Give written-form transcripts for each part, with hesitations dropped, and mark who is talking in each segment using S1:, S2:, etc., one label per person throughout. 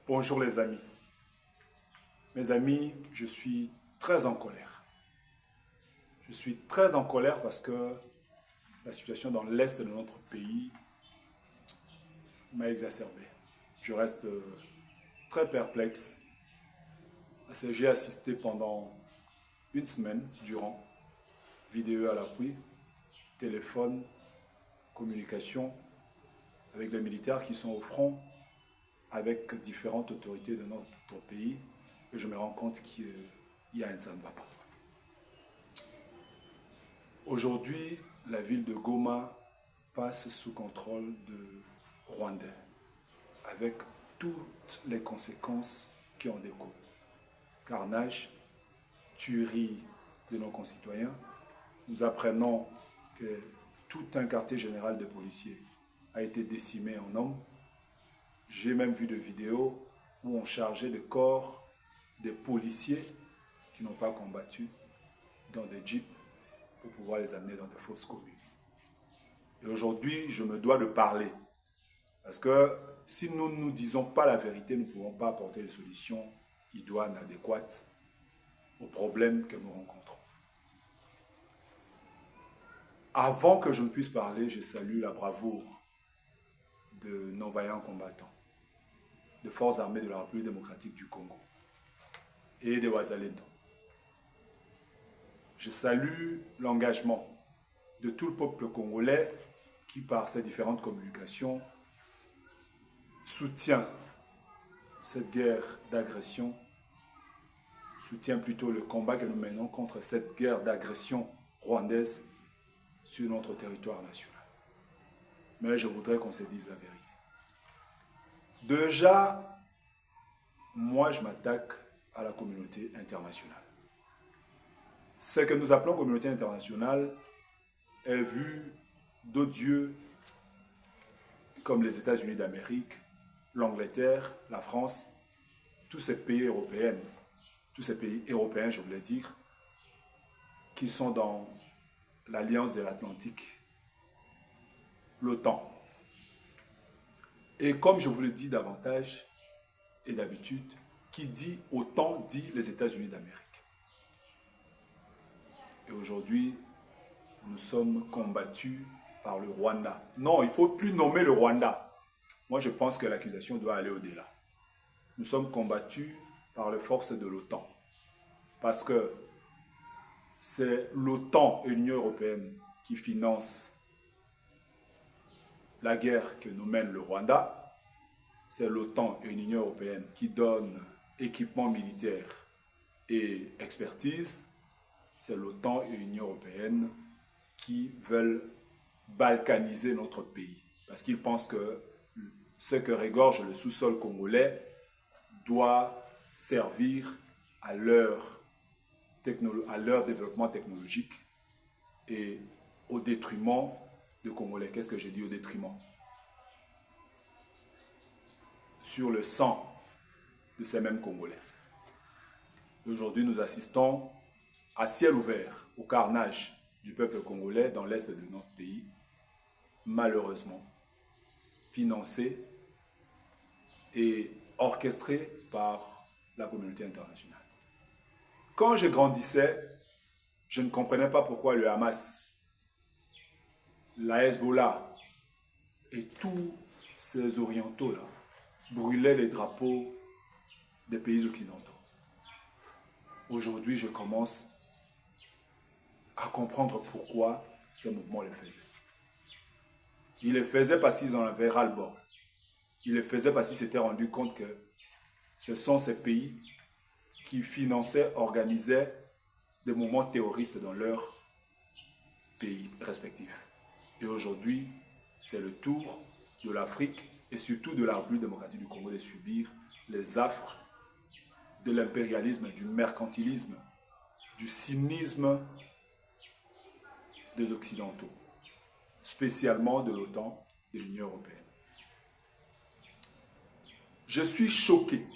S1: Bonjour les amis. Mes amis, je suis très en colère. Je suis très en colère parce que la situation dans l'est de notre pays m'a exacerbé. Je reste très perplexe. J'ai assisté pendant une semaine durant, vidéo à l'appui, téléphone, communication avec les militaires qui sont au front, avec différentes autorités de notre pays, et je me rends compte qu'il y a un ça ne va pas. Aujourd'hui, la ville de Goma passe sous contrôle de Rwandais, avec toutes les conséquences qui en découlent. Carnage, tuerie de nos concitoyens. Nous apprenons que tout un quartier général de policiers a été décimé en hommes. J'ai même vu des vidéos où on chargeait le corps des policiers qui n'ont pas combattu dans des jeeps pour pouvoir les amener dans de fausses communes. Et aujourd'hui, je me dois de parler. Parce que si nous ne nous disons pas la vérité, nous ne pouvons pas apporter les solutions idoines, adéquates aux problèmes que nous rencontrons. Avant que je ne puisse parler, je salue la bravoure de nos vaillants combattants, des forces armées de la République démocratique du Congo et des Wazalendo. Je salue l'engagement de tout le peuple congolais qui, par ses différentes communications, soutient cette guerre d'agression, soutient plutôt le combat que nous menons contre cette guerre d'agression rwandaise sur notre territoire national. Mais je voudrais qu'on se dise la vérité. Déjà, moi je m'attaque à la communauté internationale. Ce que nous appelons communauté internationale est vu d'odieux comme les États-Unis d'Amérique, l'Angleterre, la France, tous ces pays européens, je voulais dire, qui sont dans l'Alliance de l'Atlantique, l'OTAN. Et comme je vous le dis davantage et d'habitude, qui dit OTAN dit les États-Unis d'Amérique. Et aujourd'hui, nous sommes combattus par le Rwanda. Non, il ne faut plus nommer le Rwanda. Moi, je pense que l'accusation doit aller au-delà. Nous sommes combattus par les forces de l'OTAN. Parce que c'est l'OTAN et l'Union européenne qui financent la guerre que nous mène le Rwanda. C'est l'OTAN et l'Union européenne qui donnent équipement militaire et expertise. C'est l'OTAN et l'Union européenne qui veulent balkaniser notre pays. Parce qu'ils pensent que ce que regorge le sous-sol congolais doit servir à leur développement technologique et au détriment des Congolais. Qu'est-ce que j'ai dit au détriment? Sur le sang de ces mêmes Congolais. Aujourd'hui, nous assistons à ciel ouvert au carnage du peuple congolais dans l'est de notre pays, malheureusement financé et orchestré par la communauté internationale. Quand je grandissais, je ne comprenais pas pourquoi le Hamas, la Hezbollah et tous ces orientaux-là brûlaient les drapeaux des pays occidentaux. Aujourd'hui, je commence à comprendre pourquoi ces mouvements les faisaient. Ils les faisaient parce qu'ils en avaient ras-le-bol. Ils les faisaient parce qu'ils s'étaient rendus compte que ce sont ces pays qui finançaient, organisaient des mouvements terroristes dans leurs pays respectifs. Et aujourd'hui, c'est le tour de l'Afrique et surtout de la République démocratique du Congo de subir les affres de l'impérialisme, du mercantilisme, du cynisme des Occidentaux, spécialement de l'OTAN et de l'Union européenne. Je suis choqué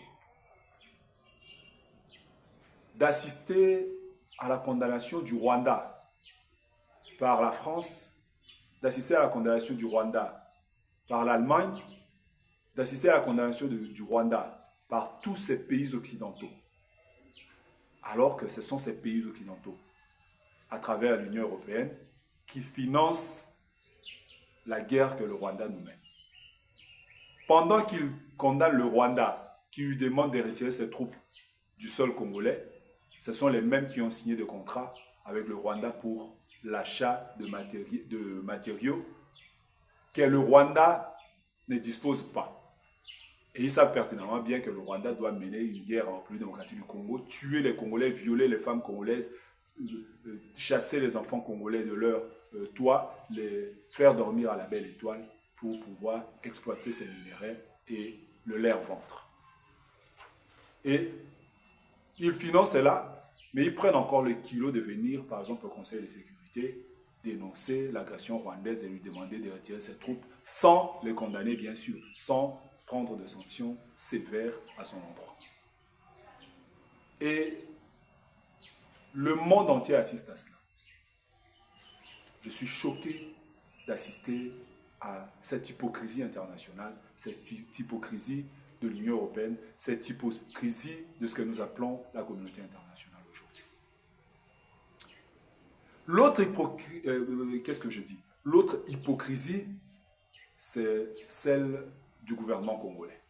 S1: d'assister à la condamnation du Rwanda par la France, d'assister à la condamnation du Rwanda par l'Allemagne, d'assister à la condamnation du Rwanda par tous ces pays occidentaux, alors que ce sont ces pays occidentaux, à travers l'Union européenne, qui financent la guerre que le Rwanda nous mène. Pendant qu'ils condamnent le Rwanda, qui lui demande de retirer ses troupes du sol congolais, ce sont les mêmes qui ont signé des contrats avec le Rwanda pour l'achat de matériaux que le Rwanda ne dispose pas. Et ils savent pertinemment bien que le Rwanda doit mener une guerre en République démocratique du Congo, tuer les Congolais, violer les femmes congolaises, chasser les enfants congolais de leur toit, les faire dormir à la belle étoile pour pouvoir exploiter ces minéraux et le leur vendre. Et ils financent cela, mais ils prennent encore le kilo de venir, par exemple, au Conseil de sécurité, dénoncer l'agression rwandaise et lui demander de retirer ses troupes, sans les condamner, bien sûr, sans prendre de sanctions sévères à son endroit. Et le monde entier assiste à cela. Je suis choqué d'assister à cette hypocrisie internationale, cette hypocrisie de l'Union européenne, cette hypocrisie de ce que nous appelons la communauté internationale aujourd'hui. L'autre L'autre hypocrisie, c'est celle du gouvernement congolais.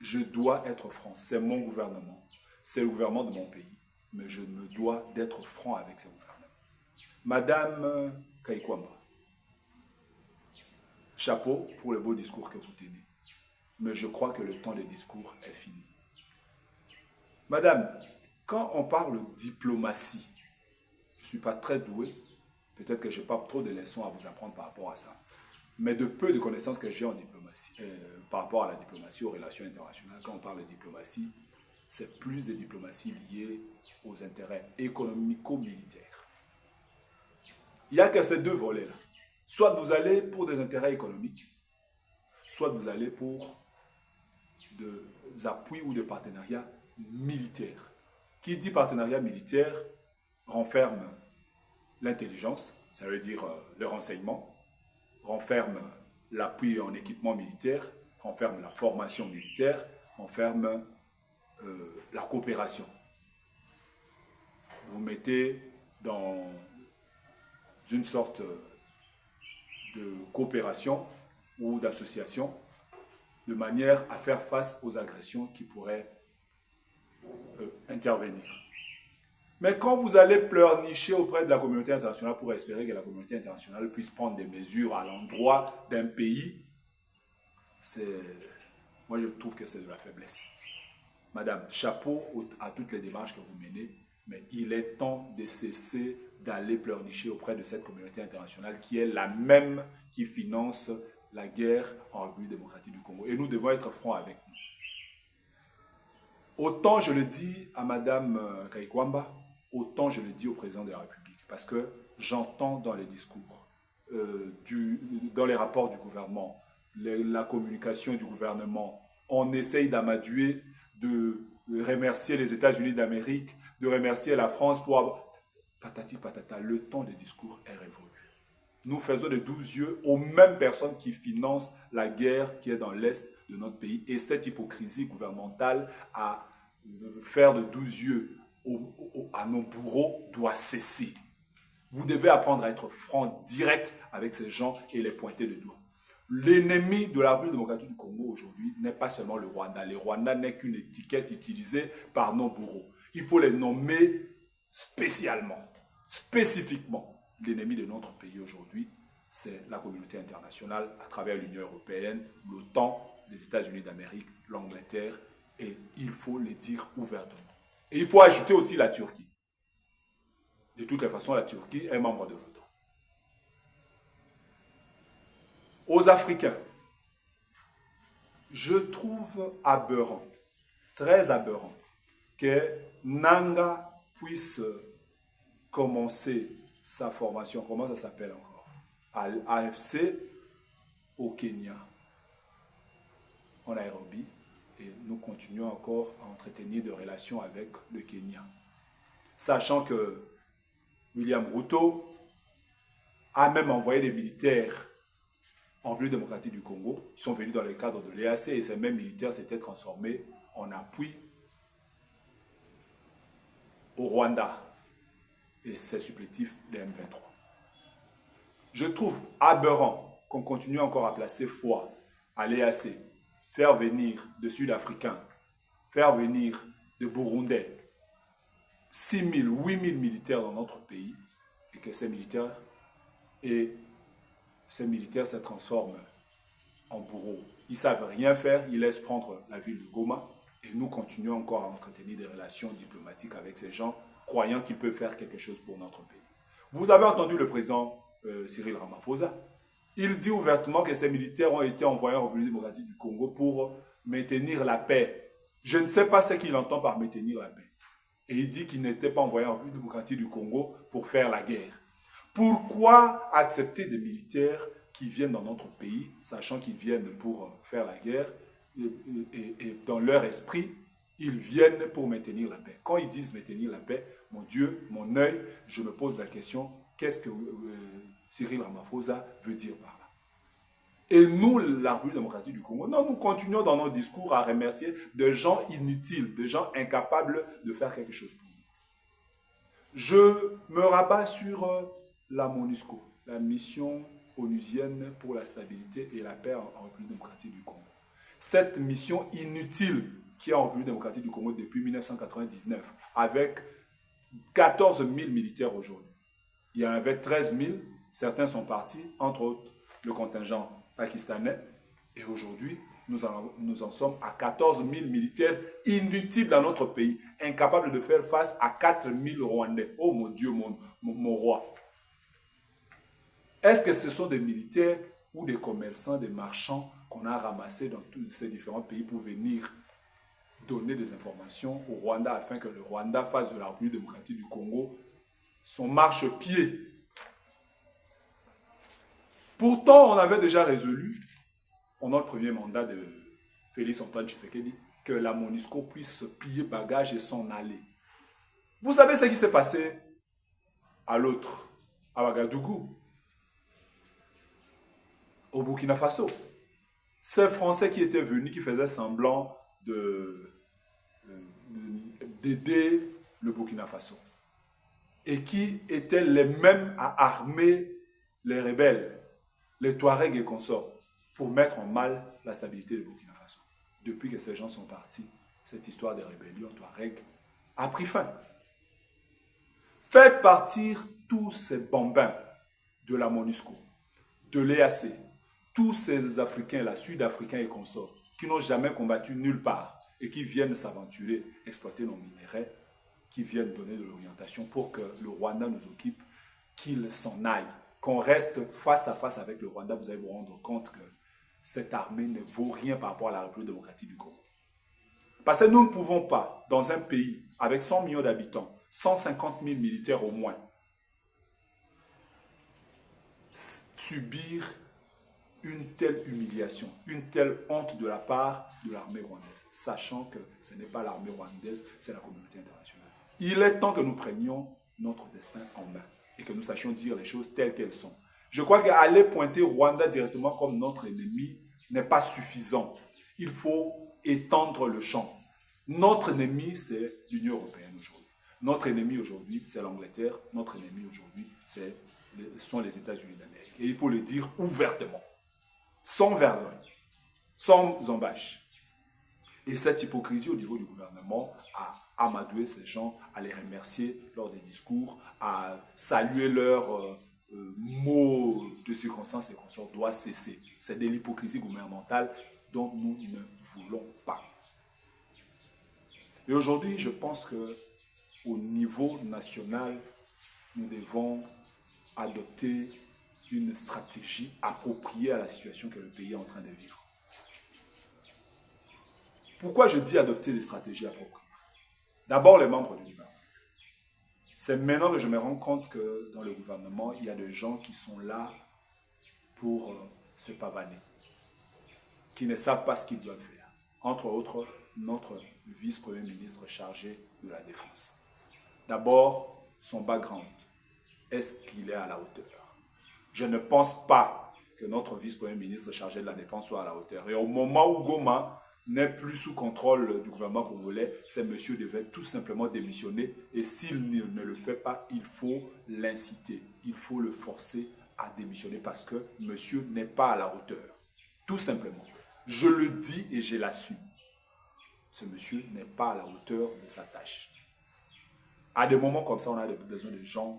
S1: Je dois être franc, c'est mon gouvernement, c'est le gouvernement de mon pays, mais je me dois d'être franc avec ce gouvernement. Madame Kaikwamba, chapeau pour le beau discours que vous tenez, mais je crois que le temps des discours est fini. Madame, quand on parle diplomatie, je ne suis pas très doué, peut-être que je n'ai pas trop de leçons à vous apprendre par rapport à ça, mais de peu de connaissances que j'ai en diplomatie, par rapport à la diplomatie, aux relations internationales, quand on parle de diplomatie, c'est plus de diplomatie liée aux intérêts économico-militaires. Il n'y a que ces deux volets-là. Soit vous allez pour des intérêts économiques, soit vous allez pour des appuis ou des partenariats militaires. Qui dit partenariat militaire renferme l'intelligence, ça veut dire le renseignement, renferme l'appui en équipement militaire, renferme la formation militaire, renferme la coopération. Vous mettez dans une sorte de coopération ou d'association de manière à faire face aux agressions qui pourraient intervenir. Mais quand vous allez pleurnicher auprès de la communauté internationale pour espérer que la communauté internationale puisse prendre des mesures à l'endroit d'un pays, moi je trouve que c'est de la faiblesse. Madame, chapeau à toutes les démarches que vous menez, mais il est temps de cesser d'aller pleurnicher auprès de cette communauté internationale qui est la même qui finance la guerre en République démocratique du Congo. Et nous devons être francs avec nous. Autant je le dis à Madame Kaikwamba, autant je le dis au président de la République. Parce que j'entends dans les discours, dans les rapports du gouvernement, la communication du gouvernement, on essaye d'amadouer, de remercier les États-Unis d'Amérique, de remercier la France pour avoir... Patati patata, le temps de discours est révolu. Nous faisons de 12 yeux aux mêmes personnes qui financent la guerre qui est dans l'Est de notre pays. Et cette hypocrisie gouvernementale à faire de 12 yeux à nos bourreaux doit cesser. Vous devez apprendre à être franc, direct avec ces gens et les pointer le doigt. L'ennemi de la République démocratique du Congo aujourd'hui n'est pas seulement le Rwanda. Le Rwanda n'est qu'une étiquette utilisée par nos bourreaux. Il faut les nommer spécialement, spécifiquement. L'ennemi de notre pays aujourd'hui, c'est la communauté internationale à travers l'Union européenne, l'OTAN, les États-Unis d'Amérique, l'Angleterre, et il faut le dire ouvertement. Et il faut ajouter aussi la Turquie. De toutes les façons, la Turquie est membre de l'OTAN. Aux Africains, je trouve aberrant, très aberrant, que Nanga puisse commencer sa formation, comment ça s'appelle encore, à l'AFC au Kenya, en Nairobi, et nous continuons encore à entretenir des relations avec le Kenya. Sachant que William Ruto a même envoyé des militaires en République démocratique du Congo. Ils sont venus dans le cadre de l'EAC et ces mêmes militaires s'étaient transformés en appui au Rwanda et ses supplétifs des M23. Je trouve aberrant qu'on continue encore à placer foi à l'EAC, faire venir de Sud-Africains, faire venir de Burundais, 6 000, 8 000 militaires dans notre pays, et que ces militaires se transforment en bourreaux. Ils ne savent rien faire, ils laissent prendre la ville de Goma, et nous continuons encore à entretenir des relations diplomatiques avec ces gens, croyant qu'ils peuvent faire quelque chose pour notre pays. Vous avez entendu le président Cyril Ramaphosa. Il dit ouvertement que ces militaires ont été envoyés en République démocratique du Congo pour maintenir la paix. Je ne sais pas ce qu'il entend par maintenir la paix. Et il dit qu'il n'était pas envoyé en République démocratique du Congo pour faire la guerre. Pourquoi accepter des militaires qui viennent dans notre pays, sachant qu'ils viennent pour faire la guerre, et dans leur esprit, ils viennent pour maintenir la paix. Quand ils disent maintenir la paix, mon Dieu, mon œil, je me pose la question, qu'est-ce que Cyril Ramaphosa veut dire par là? Et nous, la République démocratique du Congo, non, nous continuons dans nos discours à remercier des gens inutiles, des gens incapables de faire quelque chose pour nous. Je me rabats sur la MONUSCO, la mission onusienne pour la stabilité et la paix en République démocratique du Congo. Cette mission inutile qui est en République démocratique du Congo depuis 1999, avec 14 000 militaires aujourd'hui. Il y en avait 13 000, certains sont partis, entre autres le contingent pakistanais, et aujourd'hui, nous en sommes à 14 000 militaires inutiles dans notre pays, incapables de faire face à 4 000 Rwandais. Oh mon Dieu, mon roi. Est-ce que ce sont des militaires ou des commerçants, des marchands qu'on a ramassés dans tous ces différents pays pour venir donner des informations au Rwanda afin que le Rwanda fasse de la République démocratique du Congo son marchepied? Pourtant, on avait déjà résolu, pendant le premier mandat de Félix Antoine Tshisekedi, que la MONUSCO puisse plier bagages et s'en aller. Vous savez ce qui s'est passé à l'autre, à Ouagadougou, au Burkina Faso? Ces Français qui étaient venus, qui faisaient semblant d'aider le Burkina Faso et qui étaient les mêmes à armer les rebelles, les Touaregs et consorts, pour mettre en mal la stabilité du Burkina Faso. Depuis que ces gens sont partis, cette histoire de rébellion Touareg a pris fin. Faites partir tous ces bambins de la MONUSCO, de l'EAC, tous ces Africains, là, Sud-Africains et consorts, qui n'ont jamais combattu nulle part et qui viennent s'aventurer, exploiter nos minéraux, qui viennent donner de l'orientation pour que le Rwanda nous occupe, qu'il s'en aille, qu'on reste face à face avec le Rwanda. Vous allez vous rendre compte que cette armée ne vaut rien par rapport à la République démocratique du Congo. Parce que nous ne pouvons pas, dans un pays avec 100 millions d'habitants, 150 000 militaires au moins, subir une telle humiliation, une telle honte de la part de l'armée rwandaise, sachant que ce n'est pas l'armée rwandaise, c'est la communauté internationale. Il est temps que nous prenions notre destin en main et que nous sachions dire les choses telles qu'elles sont. Je crois qu'aller pointer Rwanda directement comme notre ennemi n'est pas suffisant. Il faut étendre le champ. Notre ennemi, c'est l'Union européenne aujourd'hui. Notre ennemi aujourd'hui, c'est l'Angleterre. Notre ennemi aujourd'hui, ce sont les États-Unis d'Amérique. Et il faut le dire ouvertement, sans vergogne, sans embâche. Et cette hypocrisie au niveau du gouvernement a amadoué ces gens, à les remercier lors des discours, à saluer leurs mots de circonstances et consorts doit cesser. C'est de l'hypocrisie gouvernementale dont nous ne voulons pas. Et aujourd'hui, je pense qu'au niveau national, nous devons adopter une stratégie appropriée à la situation que le pays est en train de vivre. Pourquoi je dis adopter des stratégies appropriées? D'abord, les membres du gouvernement. C'est maintenant que je me rends compte que dans le gouvernement, il y a des gens qui sont là pour se pavaner, qui ne savent pas ce qu'ils doivent faire. Entre autres, notre vice-premier ministre chargé de la défense. D'abord, son background. Est-ce qu'il est à la hauteur? Je ne pense pas que notre vice-premier ministre chargé de la défense soit à la hauteur. Et au moment où Goma n'est plus sous contrôle du gouvernement congolais. Ce monsieur devait tout simplement démissionner. Et s'il ne le fait pas, il faut l'inciter. Il faut le forcer à démissionner parce que monsieur n'est pas à la hauteur. Tout simplement. Je le dis et je l'assume. Ce monsieur n'est pas à la hauteur de sa tâche. À des moments comme ça, on a besoin de gens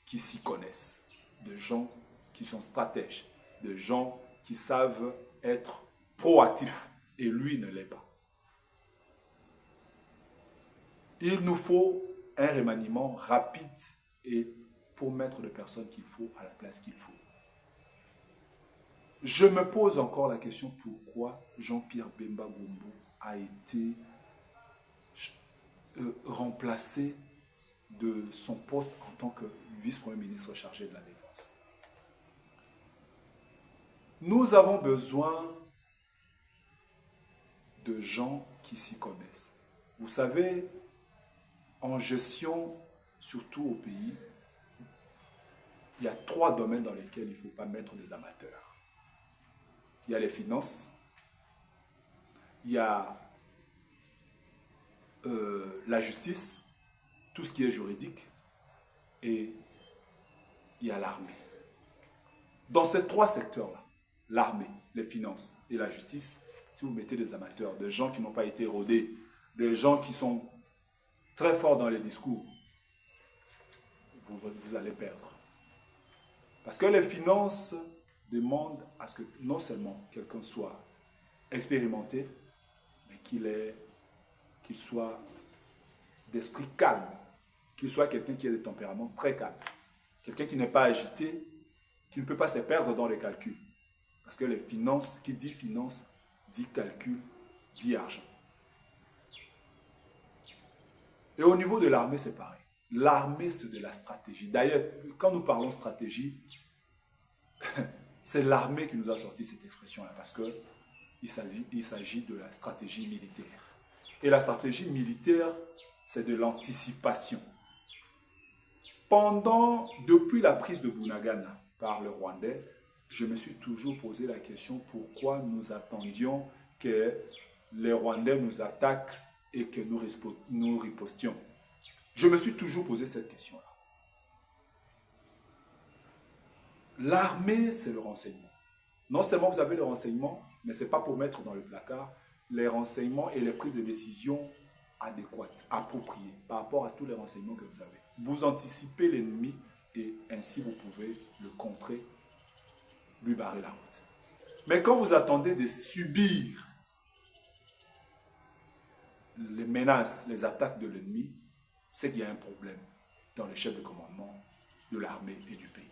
S1: qui s'y connaissent, de gens qui sont stratèges, de gens qui savent être proactifs. Et lui ne l'est pas. Il nous faut un remaniement rapide et pour mettre les personnes qu'il faut à la place qu'il faut. Je me pose encore la question pourquoi Jean-Pierre Bemba Gombo a été remplacé de son poste en tant que vice-premier ministre chargé de la Défense. Nous avons besoin de gens qui s'y connaissent. Vous savez, en gestion, surtout au pays, il y a 3 domaines dans lesquels il ne faut pas mettre des amateurs. Il y a les finances, il y a la justice, tout ce qui est juridique, et il y a l'armée. Dans ces 3 secteurs-là, l'armée, les finances et la justice, si vous mettez des amateurs, des gens qui n'ont pas été rodés, des gens qui sont très forts dans les discours, vous allez perdre. Parce que les finances demandent à ce que non seulement quelqu'un soit expérimenté, mais qu'il soit d'esprit calme, qu'il soit quelqu'un qui ait des tempéraments très calmes, quelqu'un qui n'est pas agité, qui ne peut pas se perdre dans les calculs. Parce que les finances, qui dit finance, dit calcul, dit argent. Et au niveau de l'armée, c'est pareil. L'armée, c'est de la stratégie. D'ailleurs, quand nous parlons stratégie, c'est l'armée qui nous a sorti cette expression-là, parce qu'il s'agit de la stratégie militaire. Et la stratégie militaire, c'est de l'anticipation. Depuis la prise de Bunagana par le Rwandais, je me suis toujours posé la question pourquoi nous attendions que les Rwandais nous attaquent et que nous ripostions. Je me suis toujours posé cette question-là. L'armée, c'est le renseignement. Non seulement vous avez le renseignement, mais ce n'est pas pour mettre dans le placard les renseignements et les prises de décision adéquates, appropriées par rapport à tous les renseignements que vous avez. Vous anticipez l'ennemi et ainsi vous pouvez le contrer, lui barrer la route. Mais quand vous attendez de subir les menaces, les attaques de l'ennemi, c'est qu'il y a un problème dans les chefs de commandement de l'armée et du pays.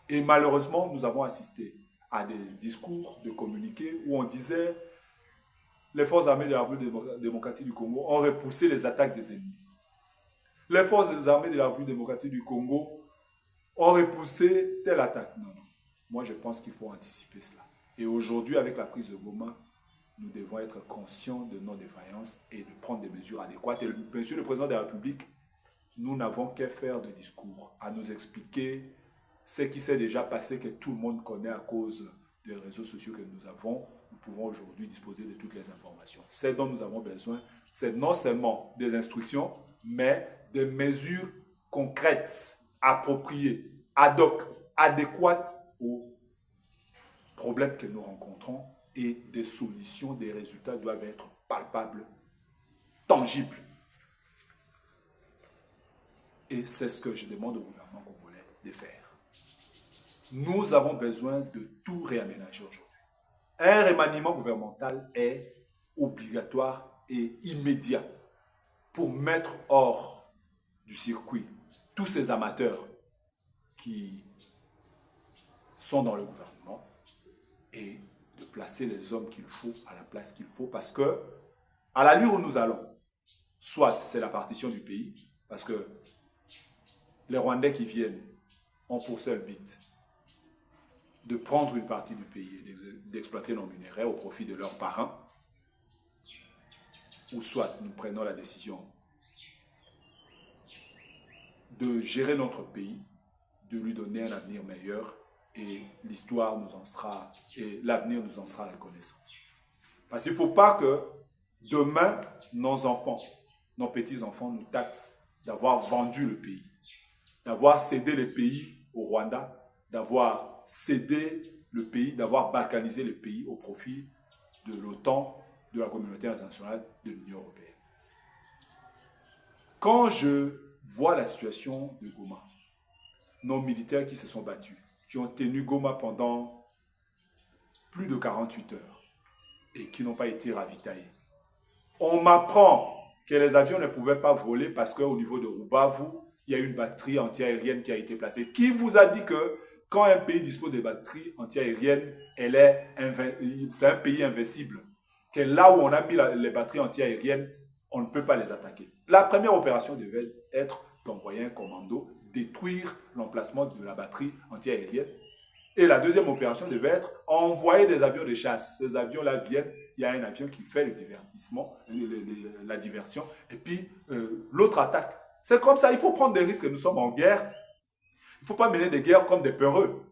S1: Et malheureusement, nous avons assisté à des discours de communiqués où on disait les forces armées de la République démocratique du Congo ont repoussé les attaques des ennemis. Les forces armées de la République démocratique du Congo ont repoussé telle attaque. Non, non. Moi, je pense qu'il faut anticiper cela. Et aujourd'hui, avec la prise de Goma, nous devons être conscients de nos défaillances et de prendre des mesures adéquates. Et monsieur le président de la République, nous n'avons qu'à faire de discours, à nous expliquer ce qui s'est déjà passé, que tout le monde connaît à cause des réseaux sociaux que nous avons. Nous pouvons aujourd'hui disposer de toutes les informations. Ce dont nous avons besoin, c'est non seulement des instructions, mais des mesures concrètes, appropriées, ad hoc, adéquates aux problèmes que nous rencontrons et des solutions, des résultats doivent être palpables, tangibles. Et c'est ce que je demande au gouvernement congolais de faire. Nous avons besoin de tout réaménager aujourd'hui. Un remaniement gouvernemental est obligatoire et immédiat pour mettre hors du circuit tous ces amateurs qui sont dans le gouvernement et de placer les hommes qu'il faut à la place qu'il faut parce que, à l'allure où nous allons, soit c'est la partition du pays, parce que les Rwandais qui viennent ont pour seul but de prendre une partie du pays et d'exploiter nos minerais au profit de leurs parents, ou soit nous prenons la décision de gérer notre pays, de lui donner un avenir meilleur et l'histoire nous en sera, et l'avenir nous en sera reconnaissant. Parce qu'il ne faut pas que demain, nos enfants, nos petits-enfants nous taxent d'avoir vendu le pays, d'avoir cédé le pays au Rwanda, d'avoir cédé le pays, d'avoir balkanisé le pays au profit de l'OTAN, de la communauté internationale, de l'Union européenne. Quand je vois la situation de Goma, nos militaires qui se sont battus, qui ont tenu Goma pendant plus de 48 heures et qui n'ont pas été ravitaillés. On m'apprend que les avions ne pouvaient pas voler parce qu'au niveau de Rubavu, il y a une batterie antiaérienne qui a été placée. Qui vous a dit que quand un pays dispose de batteries antiaériennes, c'est un pays invincible? Que là où on a mis les batteries antiaériennes, on ne peut pas les attaquer. La première opération devait être d'envoyer un commando, détruire l'emplacement de la batterie antiaérienne. Et la deuxième opération devait être envoyer des avions de chasse. Ces avions-là viennent, il y a un avion qui fait le divertissement, la diversion, et puis l'autre attaque. C'est comme ça, il faut prendre des risques. Nous sommes en guerre. Il ne faut pas mener des guerres comme des peureux.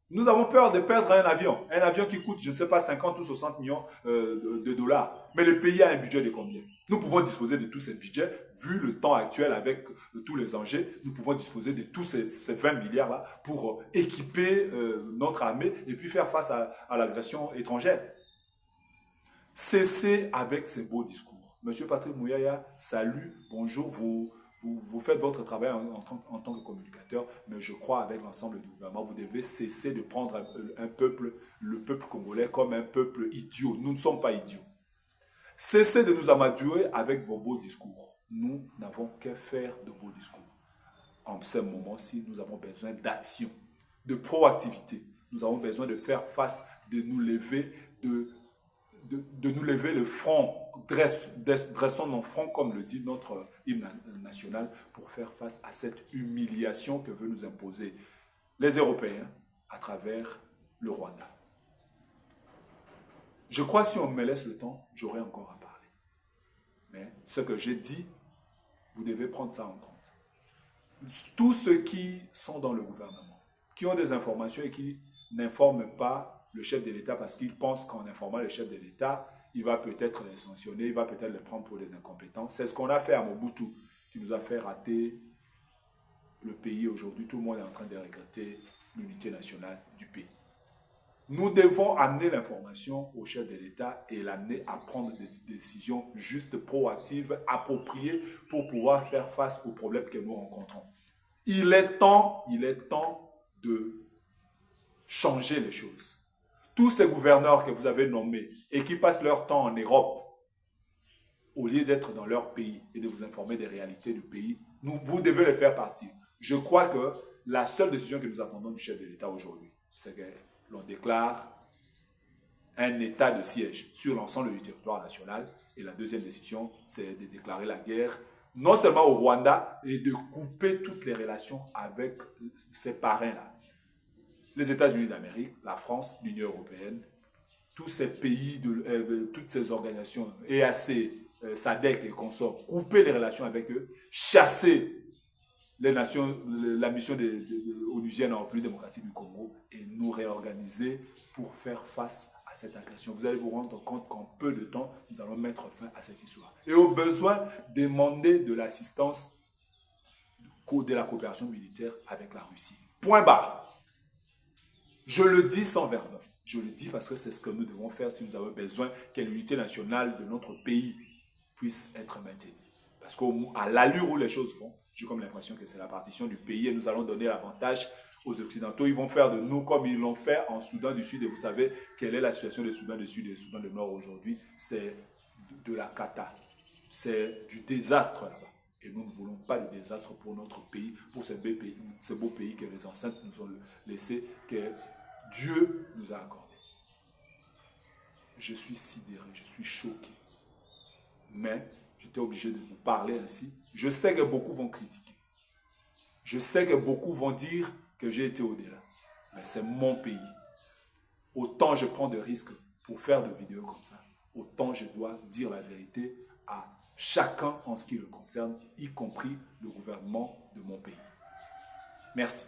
S1: Nous avons peur de perdre un avion qui coûte, je ne sais pas, 50 ou 60 millions de dollars. Mais le pays a un budget de combien? Nous pouvons disposer de tout ce budget, vu le temps actuel avec tous les enjeux, nous pouvons disposer de tous ces 20 milliards-là pour équiper notre armée et puis faire face à l'agression étrangère. Cessez avec ces beaux discours. Monsieur Patrick Mouyaya, salut, bonjour, vous faites votre travail en tant que communicateur, mais je crois avec l'ensemble du gouvernement, vous devez cesser de prendre un peuple, le peuple congolais, comme un peuple idiot. Nous ne sommes pas idiots. Cessez de nous amadouer avec vos beaux discours. Nous n'avons qu'à faire de beaux discours. En ce moment-ci, nous avons besoin d'action, de proactivité. Nous avons besoin de faire face, de nous lever, de nous lever le front, dressons nos fronts, comme le dit notre hymne national, pour faire face à cette humiliation que veut nous imposer les Européens à travers le Rwanda. Je crois que si on me laisse le temps, j'aurai encore à parler. Mais ce que j'ai dit, vous devez prendre ça en compte. Tous ceux qui sont dans le gouvernement, qui ont des informations et qui n'informent pas le chef de l'État parce qu'ils pensent qu'en informant le chef de l'État, il va peut-être les sanctionner, il va peut-être les prendre pour des incompétents. C'est ce qu'on a fait à Mobutu, qui nous a fait rater le pays aujourd'hui. Tout le monde est en train de regretter l'unité nationale du pays. Nous devons amener l'information au chef de l'État et l'amener à prendre des décisions justes, proactives, appropriées pour pouvoir faire face aux problèmes que nous rencontrons. Il est temps de changer les choses. Tous ces gouverneurs que vous avez nommés et qui passent leur temps en Europe, au lieu d'être dans leur pays et de vous informer des réalités du pays, vous devez les faire partir. Je crois que la seule décision que nous attendons du chef de l'État aujourd'hui, c'est que l'on déclare un état de siège sur l'ensemble du territoire national. Et la deuxième décision, c'est de déclarer la guerre, non seulement au Rwanda, et de couper toutes les relations avec ces parrains-là. Les États-Unis d'Amérique, la France, l'Union européenne, tous ces pays, toutes ces organisations, EAC, SADC et consorts, couper les relations avec eux, chasser la mission onusienne en République démocratique du Congo et nous réorganiser pour faire face à cette agression. Vous allez vous rendre compte qu'en peu de temps, nous allons mettre fin à cette histoire. Et au besoin, demander de l'assistance de la coopération militaire avec la Russie. Point barre. Je le dis sans verve. Je le dis parce que c'est ce que nous devons faire si nous avons besoin que l'unité nationale de notre pays puisse être maintenue. Parce qu'à l'allure où les choses vont, j'ai comme l'impression que c'est la partition du pays et nous allons donner l'avantage aux Occidentaux. Ils vont faire de nous comme ils l'ont fait en Soudan du Sud. Et vous savez quelle est la situation des Soudan du Sud et des Soudan du Nord aujourd'hui. C'est de la cata. C'est du désastre là-bas. Et nous ne voulons pas de désastre pour notre pays, pour ce beau pays que les ancêtres nous ont laissé, que Dieu nous a accordé. Je suis sidéré, je suis choqué. Mais j'étais obligé de vous parler ainsi. Je sais que beaucoup vont critiquer. Je sais que beaucoup vont dire que j'ai été au-delà. Mais c'est mon pays. Autant je prends de risques pour faire des vidéos comme ça, autant je dois dire la vérité à chacun en ce qui le concerne, y compris le gouvernement de mon pays. Merci.